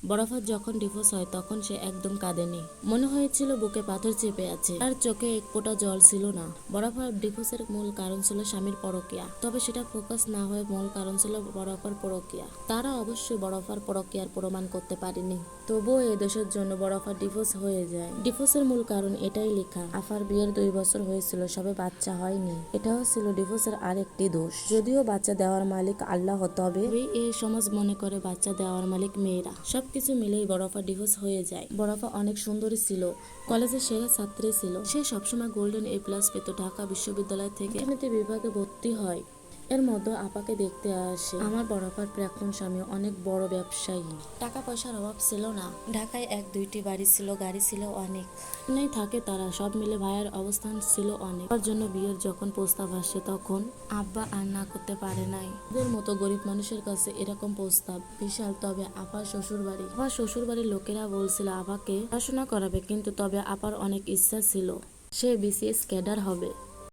বরফার যখন ডিভোর্স হয় তখন সে একদম কাঁদেনি, মনে হয়েছিল বুকে পাথর চেপে আছে, তার চোখে এক ফোঁটা জল ছিল না। বরফার ডিভোর্সের মূল কারণ ছিল স্বামীর পরকীয়া, তবে সেটা ফোকাস না হয়ে মূল কারণ ছিল বরফার পরকীয়া। তারা অবশ্যই বরফার পরকীয়ার প্রমাণ করতে পারেনি, তবুও এই দেশের জন্য বরফার ডিভোর্স হয়ে যায়। ডিভোর্সের মূল কারণ এটাই লেখা, আফার বিয়ের 2 বছর হয়েছিল, সবে বাচ্চা হয়নি। এটাও ছিল ডিভোর্সের আরেকটি দোষ। যদিও বাচ্চা দেওয়ার মালিক আল্লাহ, তবে এই সমাজ মনে করে বাচ্চা দেওয়ার মালিক মেয়েরা। সবকিছু মিলেই বরফা ডিভোর্স হয়ে যায়। বরফা অনেক সুন্দরী ছিল, কলেজের সেরা ছাত্রী ছিল, সে সবসময় গোল্ডেন A+ পেত। ঢাকা বিশ্ববিদ্যালয় থেকে অর্থনীতি বিভাগে ভর্তি হয়। এর মধ্যে আপাকে দেখতে আসে আমার বরফার প্রাক্তন স্বামী, অনেক বড় ব্যবসায়ী, টাকা পয়সার অভাব ছিল না। ঢাকায় 1-2টি বাড়ি ছিল, গাড়ি ছিল অনেক, নেই থাকে তারা। সব মিলে ভাইয়ের অবস্থান ছিল অনেক। তার জন্য বিয়ের যখন প্রস্তাব আসে তখন আব্বা আর না করতে পারে নাই। ওদের মতো গরিব মানুষের কাছে এরকম প্রস্তাব বিশাল। তবে আপার শ্বশুর বাড়ির লোকেরা বলছিল আপাকে পড়াশোনা করাবে, কিন্তু তবে আপার অনেক ইচ্ছা ছিল সে BCS ক্যাডার হবে।